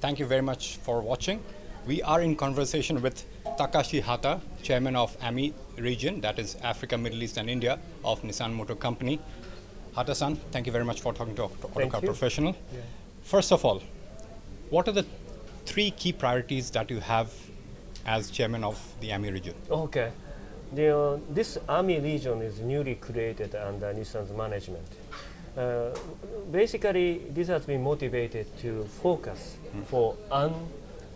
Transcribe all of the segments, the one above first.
thank you very much for watching. We are in conversation with Takashi Hata, chairman of AMI region, that is Africa, Middle East and India of Nissan Motor Company. Hata-san, thank you very much for talking to Autocar Professional. Yeah. First of all, what are the three key priorities that you have as chairman of the AMI region? Okay. This AMI region is newly created under Nissan's management. Basically, this has been motivated to focus for,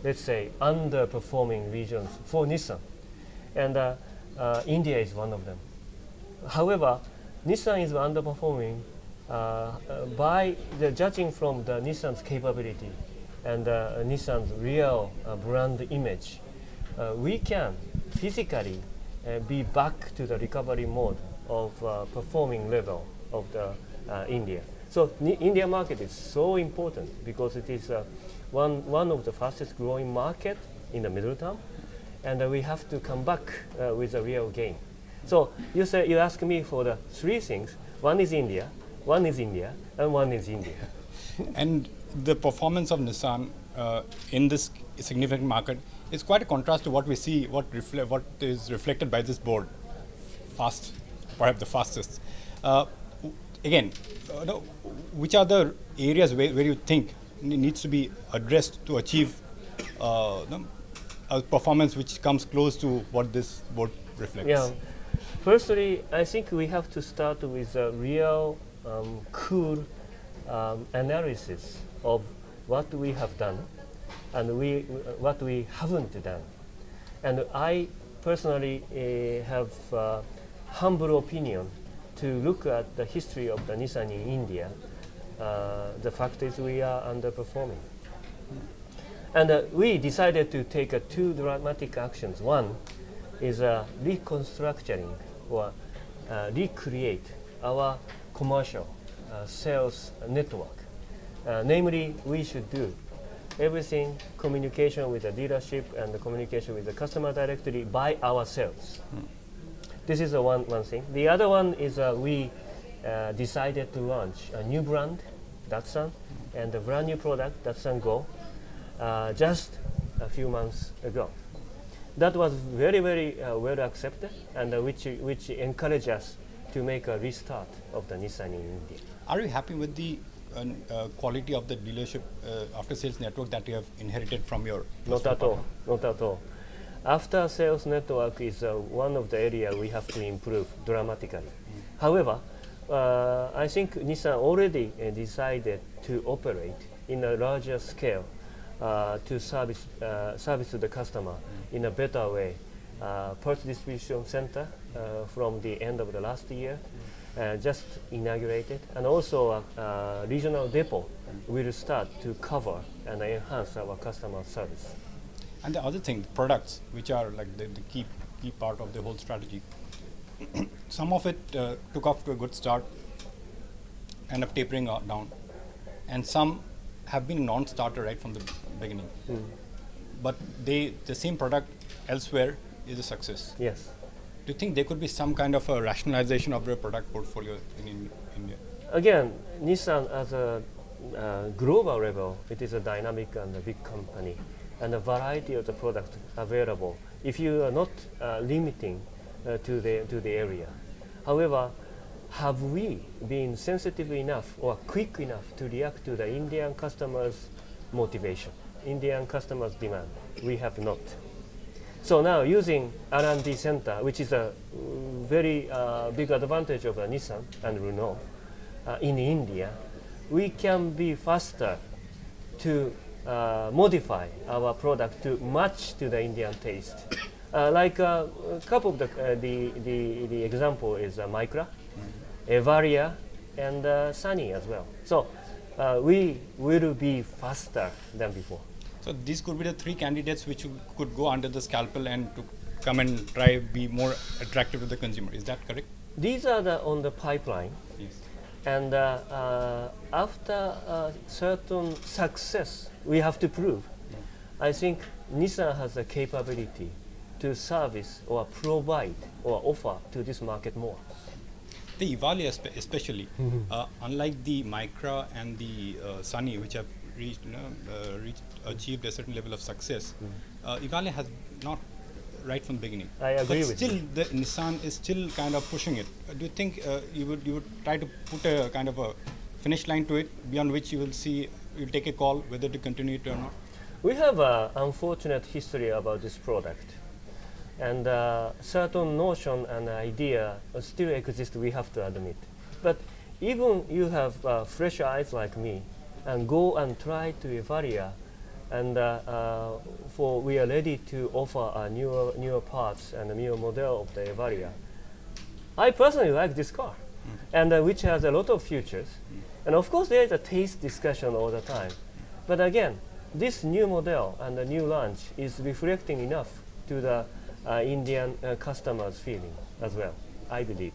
let's say, underperforming regions for Nissan. And India is one of them. However, Nissan is underperforming by judging from the Nissan's capability and Nissan's real brand image. We can physically be back to the recovery mode of performing level of the India. So India market is so important because it is one of the fastest growing market in the middle term, and we have to come back with a real gain. So you ask me for the three things. One is India, one is India, and one is India. And the performance of Nissan in this significant market is quite a contrast to what we see, what is reflected by this board. Fast, perhaps the fastest. Again, which are the areas where you think needs to be addressed to achieve a performance which comes close to what this board reflects? Yeah. Firstly, I think we have to start with a real, cool analysis of what we have done and what we haven't done. And I personally have a humble opinion to look at the history of the Nissan in India. The fact is we are underperforming. And we decided to take two dramatic actions. One is reconstructing or recreate our commercial sales network. Namely, we should do everything, communication with the dealership and the communication with the customer directly by ourselves. This is one thing. The other one is we decided to launch a new brand, Datsun, and a brand new product, Datsun Go, just a few months ago. That was very, very well accepted, and which encouraged us to make a restart of the Nissan in India. Are you happy with the quality of the dealership after-sales network that you have inherited from your? Not at all. Not at all. After sales network is one of the areas we have to improve dramatically. However, I think Nissan already decided to operate in a larger scale to service the customer in a better way. Parts distribution center from the end of the last year just inaugurated, and also regional depot will start to cover and enhance our customer service. And the other thing, products, which are like the key part of the whole strategy. Some of it took off to a good start, end up tapering down, and some have been non-starter right from the beginning. But the same product elsewhere is a success. Yes. Do you think there could be some kind of a rationalization of the product portfolio in India? Again, Nissan as a global level, it is a dynamic and a big company, and a variety of the products available if you are not limiting to the area. However, have we been sensitive enough or quick enough to react to the Indian customers' motivation, Indian customers' demand? We have not. So now using R&D center, which is a very big advantage of Nissan and Renault in India, we can be faster to modify our product to match to the Indian taste. Like a couple of the example is Micra, Varia, and Sunny as well. So we will be faster than before. So these could be the three candidates which could go under the scalpel and to come and try be more attractive to the consumer. Is that correct? These are on the pipeline. Yes. And after a certain success, we have to prove. I think Nissan has the capability to service or provide or offer to this market more. The Evalia especially, unlike the Micra and the Sunny, which have achieved a certain level of success, Ivale has not right from the beginning. I agree but with still, you. the Nissan is still kind of pushing it. Do you think you would try to put a kind of a finish line to it, beyond which you'll take a call whether to continue it or not? We have an unfortunate history about this product, and certain notion and idea still exist, we have to admit. But even you have fresh eyes like me, and go and try to Evaria, and we are ready to offer newer parts and a newer model of the Evaria. I personally like this car, and which has a lot of features. And of course, there is a taste discussion all the time. But again, this new model and the new launch is reflecting enough to the Indian customers' feeling as well, I believe.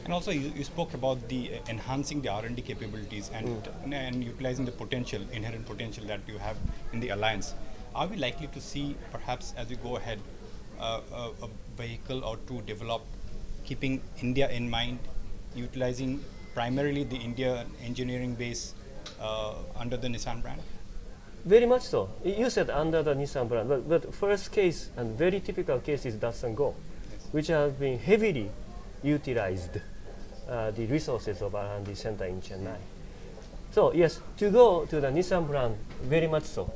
And also, you spoke about the enhancing the R&D capabilities and utilizing the potential, inherent potential that you have in the alliance. Are we likely to see, perhaps as we go ahead, a vehicle or two developed, keeping India in mind, utilizing primarily the India engineering base under the Nissan brand? Very much so. You said under the Nissan brand, but first case and very typical case is Datsun Go, which has been heavily utilized the resources of R&D center in Chennai. So yes, to go to the Nissan brand, very much so,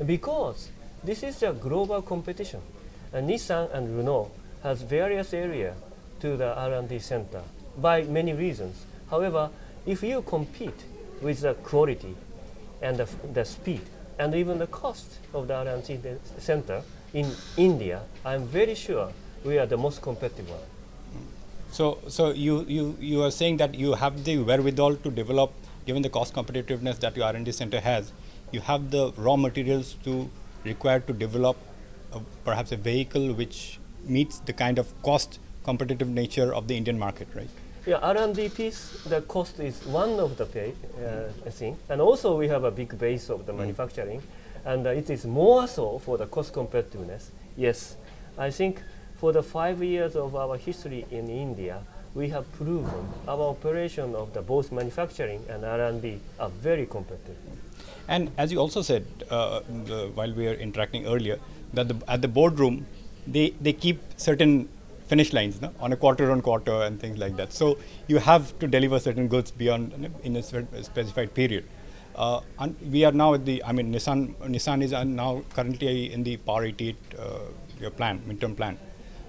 because this is a global competition. And Nissan and Renault has various areas to the R&D center by many reasons. However, if you compete with the quality and the speed and even the cost of the R&D center in India, I'm very sure we are the most competitive one. So you are saying that you have the wherewithal to develop, given the cost competitiveness that your R&D center has, you have the raw materials required to develop perhaps a vehicle which meets the kind of cost competitive nature of the Indian market, right? Yeah, R&D piece, the cost is one of the thing, and also we have a big base of the manufacturing, and it is more so for the cost competitiveness. Yes, I think for the 5 years of our history in India, we have proven our operation of the both manufacturing and R&D are very competitive. And as you also said while we were interacting earlier, that at the boardroom, they keep certain finish lines on a quarter on quarter and things like that. So you have to deliver certain goods beyond in a specified period. And we are now at Nissan is now currently in the Power 88 midterm plan.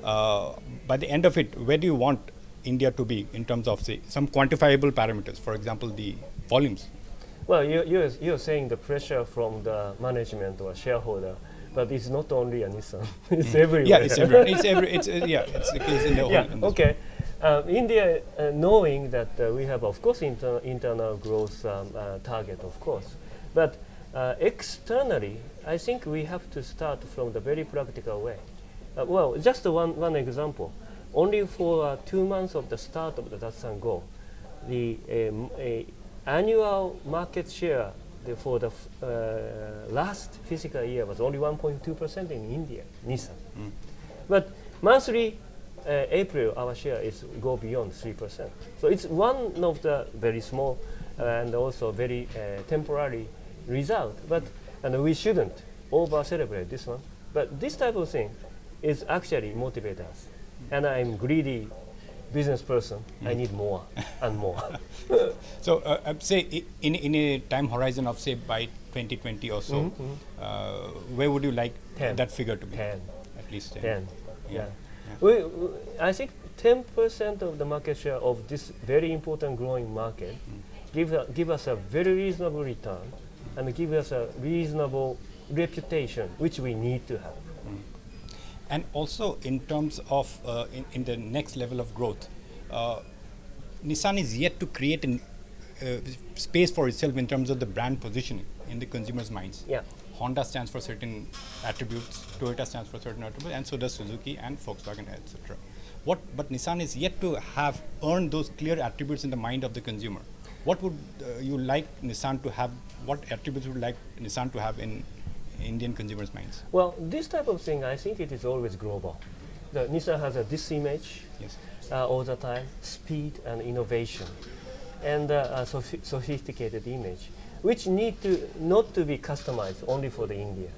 By the end of it, where do you want India to be in terms of, say, some quantifiable parameters, for example, the volumes? Well, you're saying the pressure from the management or shareholder, but it's not only a Nissan, it's everywhere. Yeah, it's everywhere. It's the case in the whole industry. Okay. India, knowing that we have, of course, internal growth target, of course, but externally, I think we have to start from the very practical way. Well, just one example. Only for 2 months of the start of the Datsun Go, the annual market share for the last fiscal year was only 1.2% in India, Nissan. But monthly, April, our share is go beyond 3%. So it's one of the very small and also very temporary result. And we shouldn't over celebrate this one. But this type of thing is actually motivate us. And I'm greedy business person. I need more and more. So say in a time horizon of, say, by 2020 or so, where would you like 10. that figure to be? 10. At least 10. 10. Yeah. Yeah. I think 10% of the market share of this very important growing market give us a very reasonable return and give us a reasonable reputation, which we need to have. And also in terms of in the next level of growth, Nissan is yet to create a space for itself in terms of the brand positioning in the consumers' minds. Yeah. Honda stands for certain attributes, Toyota stands for certain attributes, and so does Suzuki and Volkswagen, etc. But Nissan is yet to have earned those clear attributes in the mind of the consumer. What would you like Nissan to have? What attributes would you like Nissan to have in Indian consumers' minds? Well, this type of thing, I think it is always global. The Nissan has this image all the time, speed and innovation, and a sophisticated image. which need to not to be customized only for the India.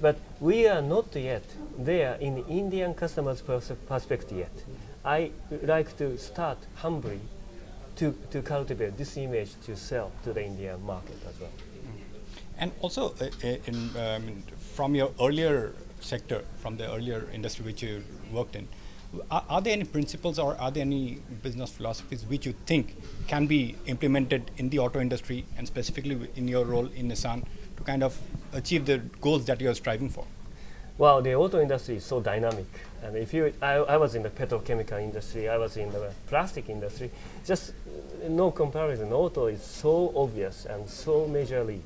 But we are not yet there in the Indian customers' perspective yet. I like to start humbly to cultivate this image to sell to the Indian market as well. And also, from your earlier sector, from the earlier industry which you worked in, are there any principles or are there any business philosophies which you think can be implemented in the auto industry and specifically in your role in Nissan to kind of achieve the goals that you are striving for? Well, the auto industry is so dynamic. And if you, I was in the petrochemical industry, I was in the plastic industry, just no comparison. Auto is so obvious and so major league.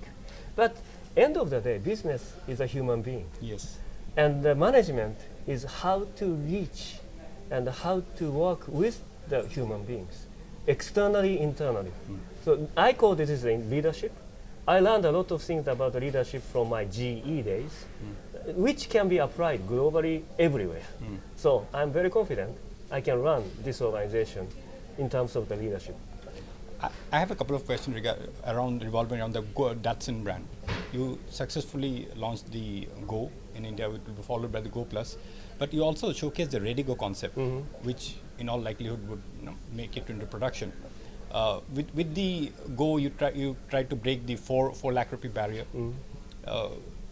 But end of the day, business is a human being. Yes. And the management is how to reach and how to work with the human beings, externally, internally. So I call this is leadership. I learned a lot of things about leadership from my GE days, which can be applied globally everywhere. So I'm very confident I can run this organization in terms of the leadership. I have a couple of questions revolving around the Datsun brand. You successfully launched the Go in India, which will be followed by the Go Plus, but you also showcased the Ready Go concept, which in all likelihood would make it into production. With the Go, you try to break the 4 lakh rupee barrier.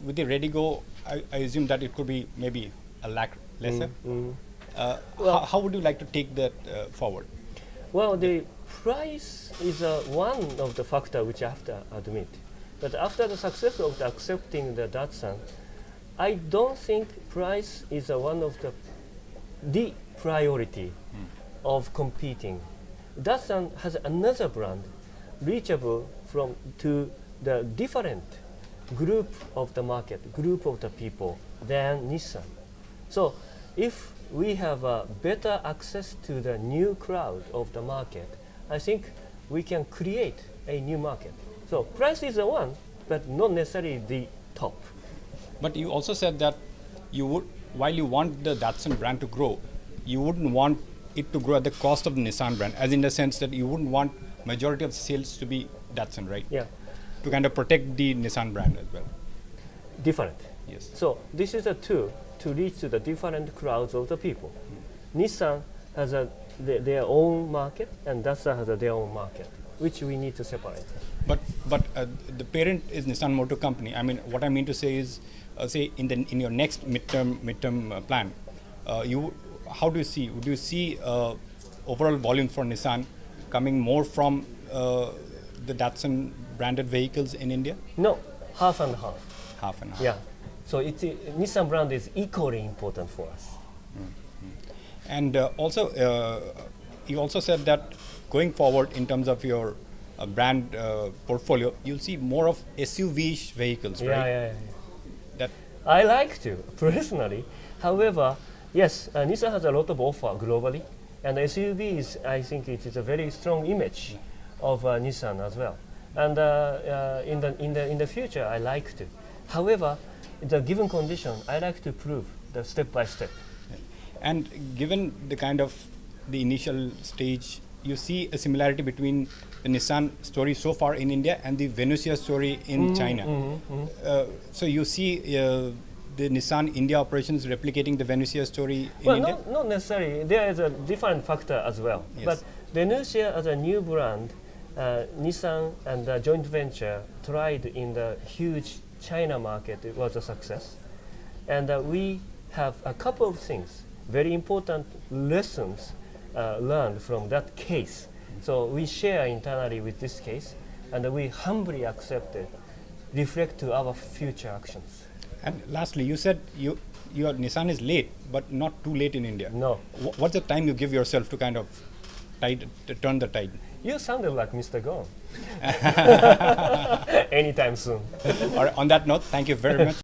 With the Ready Go, I assume that it could be maybe a lakh lesser. How would you like to take that forward? Well, the price is one of the factors which I have to admit. But after the success of accepting the Datsun, I don't think price is one of the priority of competing. Datsun has another brand reachable to the different group of the market, group of the people than Nissan. So if we have better access to the new crowd of the market, I think we can create a new market. So price is the one, but not necessarily the top. But you also said that you would, while you want the Datsun brand to grow, you wouldn't want it to grow at the cost of the Nissan brand, as in the sense that you wouldn't want majority of the sales to be Datsun, right? Yeah. To kind of protect the Nissan brand as well. Different. Yes. So this is a tool to reach to the different crowds of the people. Nissan has their own market, and Datsun has their own market, which we need to separate. But the parent is Nissan Motor Company. I mean, what I mean to say is, say in your next midterm plan, how do you see? Would you see overall volume for Nissan coming more from the Datsun branded vehicles in India? No, half and half. Half and half. Yeah. So Nissan brand is equally important for us. And also, you also said that going forward in terms of your brand portfolio, you'll see more of SUV vehicles, right? Yeah. That I like to, personally. However, yes, Nissan has a lot of offer globally, and SUV is, I think it is a very strong image of Nissan as well. And in the future, I like to. However, in the given condition, I like to prove the step by step. And given the kind of the initial stage, you see a similarity between the Nissan story so far in India and the Venusia story in China. So you see the Nissan India operations replicating the Venusia story in India? Well, not necessarily. There is a different factor as well. Yes. But Venusia as a new brand, Nissan and the joint venture tried in the huge China market. It was a success. And we have a couple of things, very important lessons learned from that case. So we share internally with this case, and we humbly accept it, reflect to our future actions. And lastly, you said your Nissan is late, but not too late in India. No. What's the time you give yourself to kind of turn the tide? You sounded like Mr. Gone. Anytime soon. All right, on that note, thank you very much.